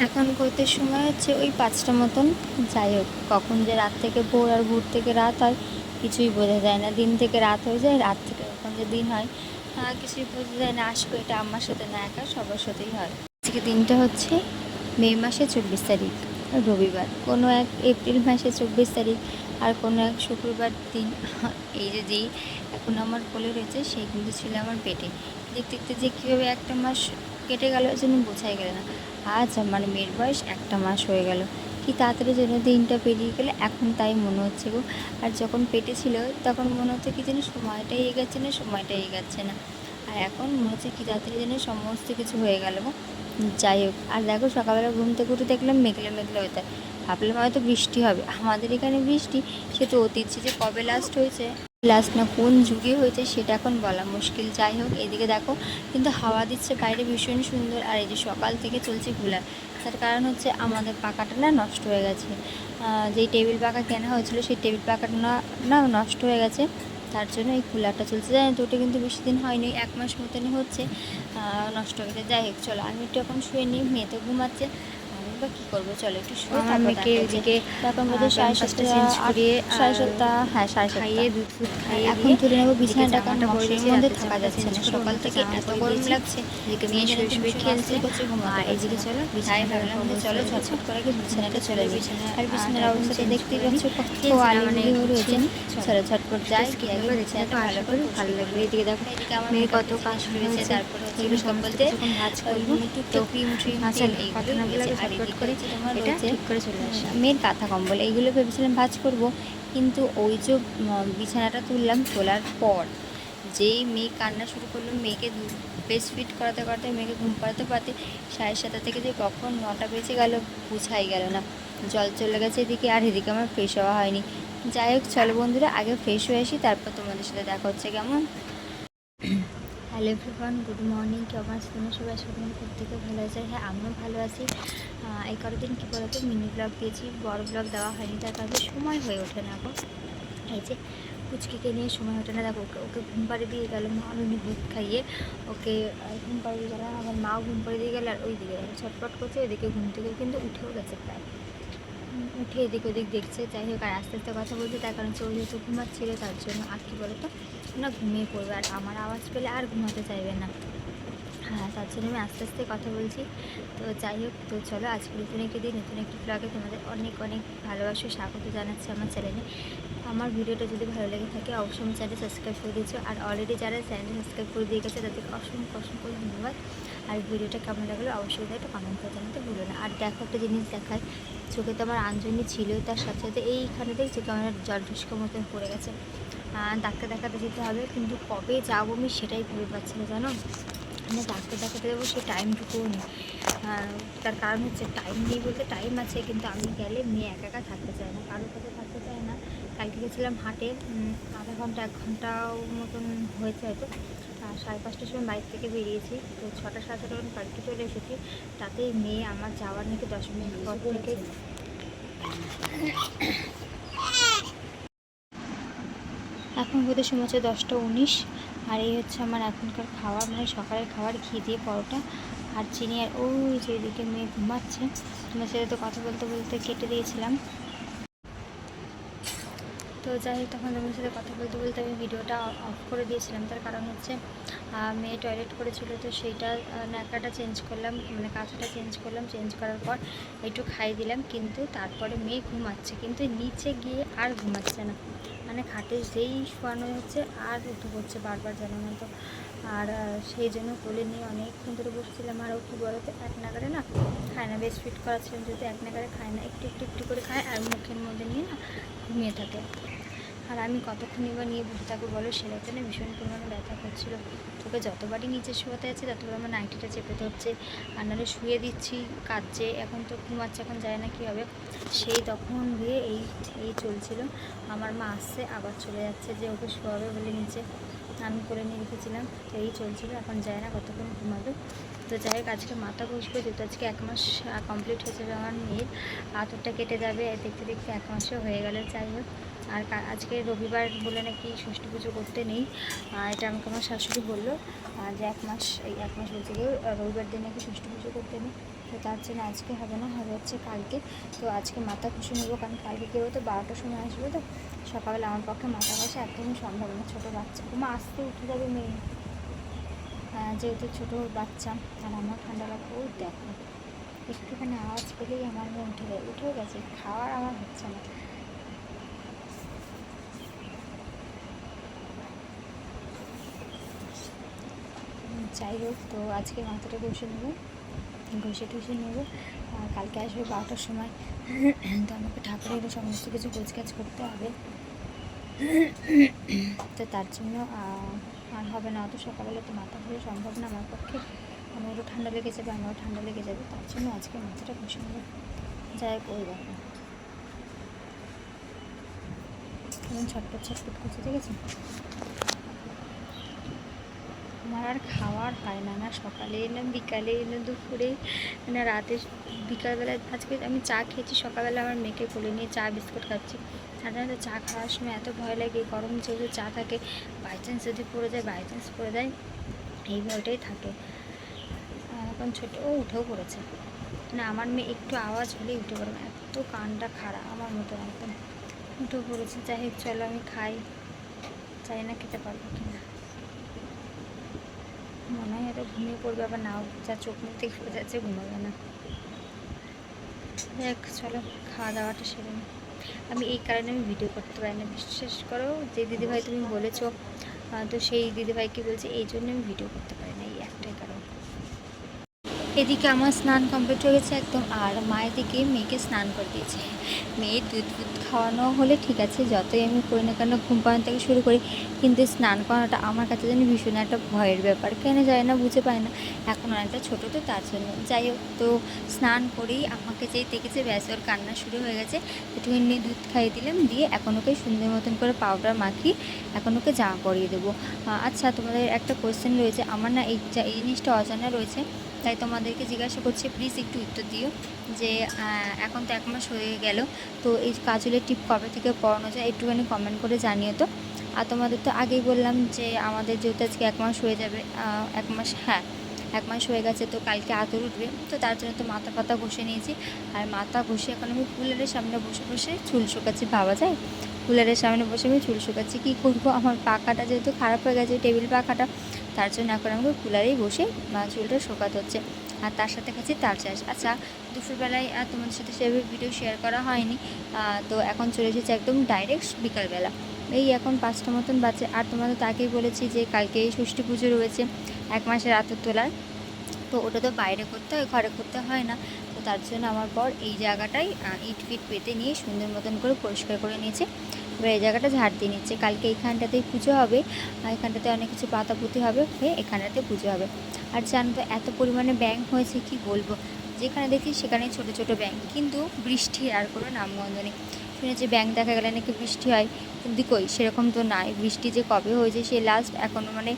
এখন করতে সময় হচ্ছে ওই 5টা মতন। যাই হোক, কখন যে রাত থেকে ভোর আর ভোর থেকে রাত হয় কিছুই বোঝা যায় না। দিন থেকে রাত হয়ে যায়, রাত থেকে কখন যে দিন হয় কিছুই বোঝা যায় না। আসবে এটা আমার সাথে না, একা সবার সাথেই হয়। আজকে দিনটা হচ্ছে মে মাসে 24 তারিখ রবিবার, কোনো এক এপ্রিল মাসে 24 তারিখ, আর কোনো এক শুক্রবার দিন। এই যে যেই এখন আমার কোলে রয়েছে সেই কিন্তু ছিল আমার পেটে। দেখতে দেখতে যে কীভাবে একটা মাস কেটে গেল যেন বোঝাই গেল না। আজ আমার মেয়ের বয়স 1টা মাস হয়ে গেল। কি তাড়াতাড়ি যেন দিনটা পেরিয়ে গেলে এখন তাই মনে হচ্ছে গো। আর যখন পেটে ছিল তখন মনে হচ্ছে কি যেন সময়টাই এগাচ্ছে না, সময়টাই এগাচ্ছে না। আর এখন মনে হচ্ছে কি তাড়াতাড়ি যেন সমস্ত কিছু হয়ে গেল গো। যাই হোক, আর দেখো সকালবেলা ঘুম থেকে উঠে দেখলাম মেঘলা মেঘলা ওয়েদার। ভাবলাম হয়তো বৃষ্টি হবে, আমাদের এখানে বৃষ্টি সে তো অতীত, যে কবে লাস্ট হয়েছে, লাস্ট না কোন যুগে হয়েছে সেটা এখন বলা মুশকিল। যাই হোক, এদিকে দেখো কিন্তু হাওয়া দিচ্ছে বাইরে ভীষণ সুন্দর। আর এই যে সকাল থেকে চলছে কুলার, তার কারণ হচ্ছে আমাদের পাকাটা না নষ্ট হয়ে গেছে। যেই টেবিল পাকা কেনা হয়েছিল সেই টেবিল পাকাটা না নষ্ট হয়ে গেছে, তার জন্য এই কুলারটা চলছে। জানি তো ওটা কিন্তু বেশি দিন হয়নি, 1 মাস মতনই হচ্ছে নষ্ট হয়ে গেছে। যাই হোক চলো, আমি একটু এখন শুয়ে নিই, মেয়ে তো ঘুমাচ্ছে, আমি বা কী করবো, চলো একটু শুয়ে মেয়েকে এদিকে এখন বোধহয় 7:30 চেঞ্জ করিয়ে 7:30, হ্যাঁ 7:30 খাইয়ে দুধ ফুধ খাইয়ে এখন তুলে নেবো বিছানাটা, কারণ মশারির মধ্যে থাকা যাচ্ছে না। সকাল থেকে এত গরম লাগছে, মেয়ে শুয়ে শুয়ে খেলছে, আর এদিকে চলো বিছানায় ভাবলাম যে চলো ঝটফট করে বিছানাটা চলে বিছানা। আর বিছানার অবস্থাটা দেখতেই পাচ্ছ কত আলিগুলি রয়েছে। চলো ঝটপট যাই, গিয়ে একবার বিছানাটা ভালো করে ভালো লাগবে। এদিকে দেখো এদিকে আমার মেয়ে কত কাজ রয়েছে, তারপরে এগুলো সব বলতে যখন ভাজ করবো তো ক্রিম ট্রিম তেল এইগুলো লাগে ঝটপট করে তোমার এটা ঠিক করে চলে আসে। মেয়ের কাঁথা কম্বল এইগুলো ভেবেছিলাম ভাজ করব, কিন্তু ওই যে বিছানাটা তুললাম, তোলার পর যেই মেয়ে কান্না শুরু করলো, মেয়েকে ব্রেস্ট ফিড করাতে করাতে মেয়েকে ঘুম পাড়াতে পারতে 7:30 থেকে যে কখন 9টা বেজে গেল বুঝাই গেল না। জল চলে গেছে এদিকে, আর এদিকে আমার ফ্রেশ হওয়া হয়নি। যাই হোক চলো বন্ধুরা, আগে ফ্রেশ হয়ে আসি, তারপর তোমাদের সাথে দেখা হচ্ছে। কেমন? Hello everyone, good morning. কেমন আছি তোমরা সবাই? আশা করি প্রত্যেকে ভালো আছে। হ্যাঁ, আমিও ভালো আছি। এই কয়েকদিন কী বলতো মিনি ব্লগ দিয়েছি, বড় ব্লগ দেওয়া হয়নি, তার কারণে সময় হয়ে ওঠে না এখন। এই যে পুচকিকে নিয়ে সময় ওঠে না। দেখো ওকে ঘুম পাড়িয়ে দিয়ে গেল মা, আমি দুধ খাইয়ে ওকে ঘুম পাড়িয়ে দিয়ে গেলাম, আমার মাও ঘুম পাড়িয়ে দিয়ে গেল। আর ওই দিকে ছটপট করছে, ওইদিকে ঘুম থেকে কিন্তু উঠেও গেছে প্রায়, উঠে এদিক ওদিক দেখছে। যাই হোক, আর আস্তে আস্তে কথা বলছে, তার কারণ ও যেহেতু ঘুমাচ্ছিল তার জন্য। আর কী বলতো না, ঘুমিয়ে পড়বে, আর আমার আওয়াজ পেলে আর ঘুমাতে চাইবে না। হ্যাঁ, তার জন্য আমি আস্তে আস্তে কথা বলছি। তো যাই হোক, তো চলো আজকে নতুন একটি দিন, নতুন একটি ব্লগে তোমাদের অনেক অনেক ভালোবাসা স্বাগত জানাচ্ছি আমার চ্যানেলে। আমার ভিডিওটা যদি ভালো লেগে থাকে অবশ্যই আমি চ্যানেল সাবস্ক্রাইব করে দিয়েছো, আর অলরেডি যারা চ্যানেল সাবস্ক্রাইব করে দিয়ে গেছে তাদেরকে অসংখ্য অসংখ্য ধন্যবাদ। আর ভিডিওটা কেমন লাগলো অবশ্যই একটা কমেন্ট করে জানাতে ভুলো না। আর দেখো একটা জিনিস দেখায়, চোখে তো আমার আঞ্জনি ছিল, তার সাথে সাথে এইখানে দেখছি কেমন জল ঢুসকা মতন পড়ে গেছে। ডাক্তার দেখাতে যেতে হবে, কিন্তু কবে যাবো আমি সেটাই ভেবে পাচ্ছি না, জানো। মানে ডাক্তার দেখাতে যাবো সেই টাইমটুকুও নেই। তার কারণ হচ্ছে টাইম নেই বলতে টাইম আছে, কিন্তু আমি গেলে মেয়ে একা একা থাকতে চায় না, কারোর কাছে থাকতে চায় না। কালকে গেছিলাম হাটে, আধা ঘন্টা 1 ঘন্টাও মতন হয়েছে হয়তো। 5:30টার সময় বাইক থেকে বেরিয়েছি, তো 6টা 7:30 তখন বাড়িতে চলে এসেছি। তাতেই মেয়ে আমার যাওয়ার নাকি 10 মিনিট পর থেকে এখন বোধহয় সময় হচ্ছে 10টা 19। আর এই হচ্ছে আমার এখনকার খাওয়ার, মানে সকালের খাবার, ঘি দিয়ে পরোটা আর চিনি। আর ওই যে এদিকে মেয়ে ঘুমাচ্ছে, তোমার সাথে তো কথা বলতে বলতে কেটে দিয়েছিলাম। তো যাই হোক, তখন তোমার সাথে কথা বলতে বলতে আমি ভিডিওটা অফ করে দিয়েছিলাম। তার কারণ হচ্ছে মেয়ে টয়লেট করেছিল, তো সেইটা ন্যাকাটা চেঞ্জ করলাম, মানে কাঁচাটা চেঞ্জ করলাম। চেঞ্জ করার পর একটু খাইয়ে দিলাম, কিন্তু তারপরে মেয়ে ঘুমাচ্ছে, কিন্তু নিচে গিয়ে আর ঘুমাচ্ছে না। মানে খাটে যেই শোয়ানো হচ্ছে আর উঠে পড়ছে বারবার যেন মতো। আর সেই জন্য কোলে নিয়ে অনেকক্ষণ ধরে বসছিলাম। আর ও কী বলো তো, এক নাগারে না খায় না, ব্রেস্ট ফিড করাচ্ছিলাম যেহেতু এক নাগারে খায় না, একটু একটু একটু করে খায় আর মুখের মধ্যে নিয়ে না ঘুমিয়ে থাকে। আর আমি কতক্ষণই বা নিয়ে বসে থাকবো বলো, সেটাতে না ভীষণ পরিমাণে ব্যথা করছিল। তোকে যতবারই নিচে শোয়াতে যাচ্ছে ততবার আমার নাইটিটা চেপে ধরছে, আর নাহলে শুয়ে দিচ্ছি কাঁদছে। এখন তো ঘুমাচ্ছে, এখন যায় না কী হবে। সেই তখন দিয়ে এই চলছিল। আমার মা আসছে আবার চলে যাচ্ছে, যে ওকে শোয়াবে বলে নিচে আমি করে নিয়ে রেখেছিলাম। তো এই চলছিল, এখন যায় না কতক্ষণ ঘুমাবে। তো যাই হোক, আজকে মাথা ঘষবে, যেহেতু আজকে 1 মাস কমপ্লিট হয়ে যাবে আমার মেয়ের, আতরটা কেটে যাবে, দেখতে দেখতে 1 মাসও হয়ে গেল। যাই হোক, আর আজকে রবিবার বলে নাকি ষষ্ঠী পুজো করতে নেই, এটা আমাকে আমার শাশুড়ি বললো, যে 1 মাস, এই 1 মাস বলতে গিয়ে রবিবার দিন নাকি ষষ্ঠী পুজো করতে নেই। তো তার জন্য আজকে হবে না, হবে হচ্ছে কালকে। তো আজকে মাথা ঘষে নেবো, কারণ কালকে কেউ তো 12টার সময় আসবে, তো সকালবেলা আমার পক্ষে মাথা ঘষা একদমই সম্ভব না। ছোটো বাচ্চা ঘুমা আসতে উঠে যাবে মেয়ে, যেহেতু ছোটো বাচ্চা আর আমার ঠান্ডা লাগবে। ও দেখো একটুখানি আওয়াজ পেলেই আমার উঠে যায়, উঠেও গেছে, খাওয়ার আমার হচ্ছে না। যাই হোক, তো আজকে মাথাটা ঘষে নেবো, ঘষে টুষে নেবো। কালকে আসবে 12টার সময়, তো আমাকে ঠাকুরের সমস্ত কিছু গোছগাছ করতে হবে। তো তার জন্য আর হবে না অত সকালবেলা, তো মাথা ঘুরে সম্ভব না আমার পক্ষে। আমারও ঠান্ডা লেগে যাবে, আমারও ঠান্ডা লেগে যাবে, তার জন্য আজকে মাথাটা ঘষে নেবো। যাই হোক, ওই দেখো কেমন ছটপট ছটপট করছে, দেখেছি। আমার আর খাওয়ার হয় না, না সকালে না বিকালে না দুপুরে না রাতে। বিকালবেলায় আজকে আমি চা খেয়েছি, সকালবেলা আমার মেয়েকে কোলে নিয়ে চা বিস্কুট খাচ্ছি। সাধারণত চা খাওয়ার সময় এত ভয় লাগে, গরম যেহেতু চা থাকে, বাই চান্স যদি পড়ে যায়, বাই চান্স পড়ে যায়, এই ভয়টাই থাকে। এখন ছোটো ও উঠেও পড়েছে, মানে আমার মেয়ে একটু আওয়াজ হলেই উঠে পড়ে, এত কানটা খারাপ আমার মতো একদম, উঠেও পড়েছে। যাই হোক চলো আমি খাই, চাই না খেতে পারবো কিনা, মনে হয় এটা ঘুমিয়ে পড়বে, আবার নাও যা চোখ মুখ থেকে পড়ে যাচ্ছে, ঘুমাবে না। দেখ চলো খাওয়া দাওয়াটা সেরে নিই। আমি এই কারণে আমি ভিডিও করতে পারি না, বিশ্বাস করো, যে দিদিভাই তুমি বলেছো, তো সেই দিদিভাইকে বলছি, এই জন্য আমি ভিডিও করতে পারি না, এই একটাই কারণ। এদিকে আমার স্নান কমপ্লিট হয়ে গেছে একদম, আর মা এদিকে মেয়েকে স্নান করে দিয়েছে। মেয়ের দুধ খাওয়ানো হলে ঠিক আছে, যতই আমি করি না কেন, ঘুম পাড়ানো থেকে শুরু করি, কিন্তু স্নান করানোটা আমার কাছে যেন ভীষণ একটা ভয়ের ব্যাপার, কেন যায় না, বুঝে পায় না। এখন অনেকটা ছোটো তো তার জন্য। যাই হোক, তো স্নান করেই আমাকে যেই দেখেছে, ব্যাস ওর কান্না শুরু হয়ে গেছে। একটুখানি দুধ খাইয়ে দিলাম, দিয়ে এখন ওকে সুন্দর মতন করে পাউডার মাখিয়ে এখন ওকে জামা পরিয়ে দেবো। আচ্ছা, তোমাদের একটা কোয়েশ্চেন রয়েছে, আমার না এই জিনিসটা অজানা রয়েছে, তাই তোমাদেরকে জিজ্ঞাসা করছি, প্লিজ একটু উত্তর দিও। যে এখন তো 1 মাস হয়ে গেল, তো এই কাজলের টিপ কবে থেকে পরানো যায়, একটুখানি কমেন্ট করে জানিও তো। আর তোমাদের তো আগেই বললাম যে আমাদের যেহেতু আজকে 1 মাস হয়ে যাবে, 1 মাস, হ্যাঁ 1 মাস হয়ে গেছে, তো কালকে আতর উঠবে, তো তার জন্য তো মাথা পাতা ঘষে নিয়েছি। আর মাথা ঘষে এখন আমি কুলারের সামনে বসে বসে চুল শুকাচ্ছি, ভাবা যায়, কুলারের সামনে বসে আমি চুল শুকাচ্ছি। কী করবো, আমার পাখাটা যেহেতু খারাপ হয়ে গেছে, টেবিল পাখাটা, তার জন্য এখন আমাকে কুলারেই বসে চুলটা শুকাতে হচ্ছে। আর তার সাথে খাচ্ছি তার চাষ। আচ্ছা, দুপুরবেলায় তোমাদের সাথে সেভাবে ভিডিও শেয়ার করা হয়নি, তো এখন চলে এসেছে একদম ডাইরেক্ট বিকালবেলা, এই এখন 5টা মতন বাজে। আর তোমাদের তাকেই বলেছি যে কালকে ষষ্ঠী পুজো রয়েছে, 1 মাসের আতর তোলার, তো ওটা তো বাইরে করতে হয়, ঘরে করতে হয় না। তো তার জন্য আমার বর এই জায়গাটায় ইট ফিট পেতে নিয়ে সুন্দর মতন করে পরিষ্কার করে নিয়েছে। এবার এই জায়গাটা ঝাড় দিয়ে নিচ্ছে। কালকে এইখানটাতেই পুজো হবে, এখানটাতে অনেক কিছু পাতাপুতি হবে, হয়ে এখানটাতে পুজো হবে। আর জানো তো এত পরিমাণে ব্যাঙ হয়েছে, কি বলবো, যেখানে দেখি সেখানেই ছোটো ছোটো ব্যাঙ, কিন্তু বৃষ্টির আর কোনো নামগন্ধ নেই। শুনেছি ব্যাঙ দেখা গেলে নাকি বৃষ্টি হয়, কিন্তু কই সেরকম তো নাই। বৃষ্টি যে কবে হয়েছে সে লাস্ট, এখনও মানে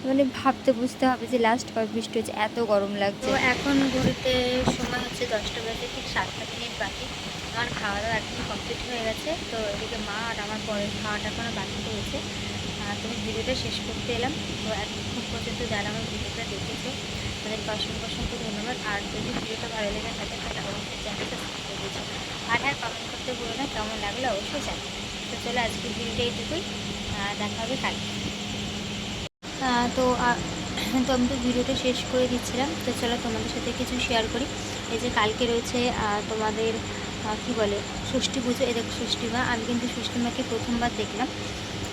মানে ভাবতে বুঝতে হবে যে লাস্ট কবে বৃষ্টি হয়েছে, এত গরম লাগছে। তো এখন ঘুরতে সময় হচ্ছে 10টা বাজে, ঠিক 7 মিনিট বাকি। আমার খাওয়া দাওয়া একদম কমপ্লিট হয়ে গেছে, তো এদিকে মা আর আমার পরের খাওয়াটা এখনও বাকি রয়েছে। তুমি ভিডিওটা শেষ করতে এলাম, তো এতক্ষণ পর্যন্ত যারা আমার ভিডিওটা দেখেছো তাদেরকে অসংখ্য অসংখ্য ধন্যবাদ। আর যদি ভিডিওটা ভালো লেগে থাকে তাহলে অবশ্যই চ্যানেলটা সাবস্ক্রাইব করে দিয়েছো। আর হ্যাঁ, কমেন্ট করতে ভুলো না, কেমন লাগলো অবশ্যই জানি। তো চলো আজকের ভিডিওটা এইটুকুই, দেখা হবে কালকে। তো তো আমি তো ভিডিওটা শেষ করে দিচ্ছিলাম, তো চলো তোমাদের সাথে কিছু শেয়ার করি। এই যে কালকে রয়েছে তোমাদের কী বলে ষষ্ঠী পুজো, এ দেখো ষষ্ঠী মা। আমি কিন্তু ষষ্ঠী মাকে প্রথমবার দেখলাম,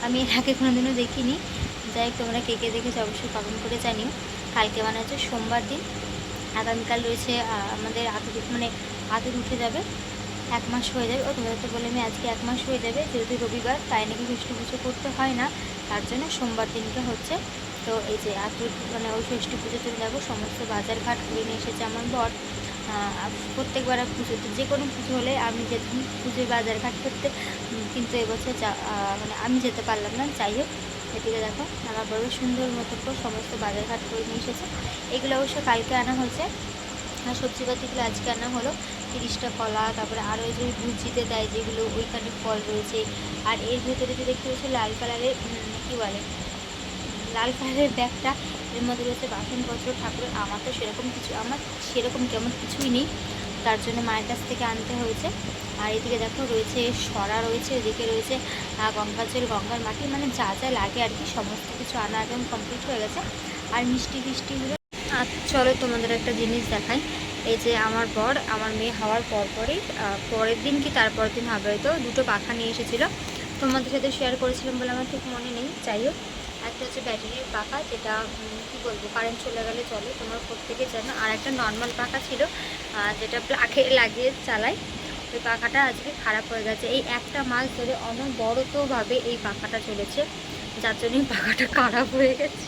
আমি এর আগে কোনোদিনও দেখিনি। যাই হোক, তোমরা কে কে দেখেছো অবশ্যই কমেন্ট করে জানিও। কালকে মানে হচ্ছে সোমবার দিন, আগামীকাল রয়েছে আমাদের আতর উঠে যাবে, 1 মাস হয়ে যাবে। ও তোমাদের তো বলে আমি আজকে 1 মাস হয়ে যাবে, যেহেতু রবিবার, তাই নাকি ষষ্ঠী পুজো করতে হয় না, তার জন্য সোমবার দিনকে হচ্ছে। তো এই যে আতর মানে ওই ষষ্ঠী পুজোতে যাবো, সমস্ত বাজার ঘাট করে নিয়ে এসেছে আমার বর। প্রত্যেকবার পুজোতে যে কোনো পুজো হলে আমি যেতাম পুজোয় বাজার ঘাট করতে, কিন্তু এবছর মানে আমি যেতে পারলাম না। যাই হোক, এদিকে দেখো আমার বড় সুন্দর মতো করে সমস্ত বাজার ঘাট করে নিয়ে এসেছে। এগুলো অবশ্য কালকে আনা হয়েছে, আর সবজিপাতিগুলো আজকে আনা হলো। 30টা কলা, তারপরে আরও যে ভুজিতে দেয় যেগুলো, ওইখানে ফল রয়েছে। আর এর ভেতরে যে দেখতে পাচ্ছি লাল কালারের কী বলে, লাল কালারের ব্যাগটা, এর মধ্যে রয়েছে বাসনপত্র ঠাকুরের। আমার তো সেরকম তেমন কিছুই নেই, তার জন্য মায়ের কাছ থেকে আনতে হয়েছে। আর এদিকে দেখো রয়েছে সরা রয়েছে, এদিকে রয়েছে গঙ্গার জল, গঙ্গার মাটি, মানে যা যা লাগে আর কি সমস্ত কিছু আনা একদম কমপ্লিট হয়ে গেছে। আর মিষ্টি ফিষ্টিগুলো। আর চলো তোমাদের একটা জিনিস দেখাই। এই যে আমার মেয়ে হওয়ার পরপরই পরের দিন কি তারপরের দিন হবে হয়তো, দুটো পাখা নিয়ে এসেছিলো, তোমাদের সাথে শেয়ার করেছিলাম বলে আমার ঠিক মনে নেই। যাই হোক, একটা হচ্ছে ব্যাটারির পাখা, যেটা কী বলবো কারেন্ট চলে গেলে চলে, তোমরা প্রত্যেকে জানো। আর একটা নর্মাল পাখা ছিল, যেটা প্লাগে লাগিয়ে চালায়। ওই পাখাটা আজকে খারাপ হয়ে গেছে। এই একটা মাস ধরে অনবরতভাবে এই পাখাটা চলেছে, যার জন্যই পাখাটা খারাপ হয়ে গেছে।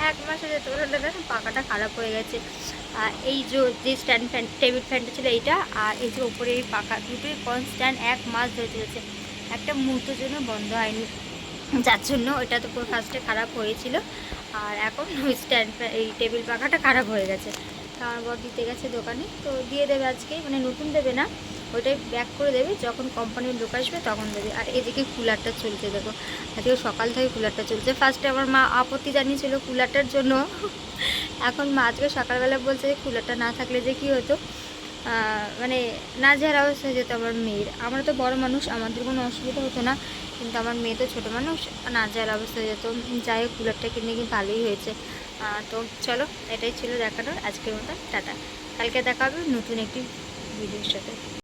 এক মাসে যেতে পারলে দেখেন পাখাটা খারাপ হয়ে গেছে। এই যে স্ট্যান্ড ফ্যান, টেবিল ফ্যানটা ছিল এইটা, আর এই যে ওপরে এই পাখা, দুটোই কনস্ট্যান্ট এক মাস ধরে চলেছে, একটা মুহূর্তের জন্য বন্ধ হয়নি, যার জন্য ওইটা তো পুরো ফার্স্টে খারাপ হয়েছিল। আর এখন ওই স্ট্যান্ড এই টেবিল পাখাটা খারাপ হয়ে গেছে। তো আমার বর দিতে গেছে দোকানে, তো দিয়ে দেবে আজকে, মানে নতুন দেবে না, ওইটাই ব্যাক করে দেবে, যখন কোম্পানির লোক আসবে তখন দেবে। আর এদিকে কুলারটা চলছে দেখো, আজকে সকাল থেকে কুলারটা চলছে। ফার্স্টে আমার মা আপত্তি জানিয়েছিল কুলারটার জন্য, এখন মা আজকে সকালবেলা বলছে যে কুলারটা না থাকলে যে কী হতো, মানে নাজেহাল অবস্থা হয়ে যেত আমার মেয়ের। আমরা তো বড় মানুষ, আমাদের কোনো অসুবিধা হতো না, কিন্তু আমার মেয়ে তো ছোটো মানুষ, নাজেহাল অবস্থা হয়ে যেত। যাই হোক, কুলারটা কিনে কিন্তু ভালোই হয়েছে। তো চলো, এটাই ছিল দেখানোর আজকের মতো, টাটা। কালকে দেখা হবে নতুন একটি ভিডিওর সাথে।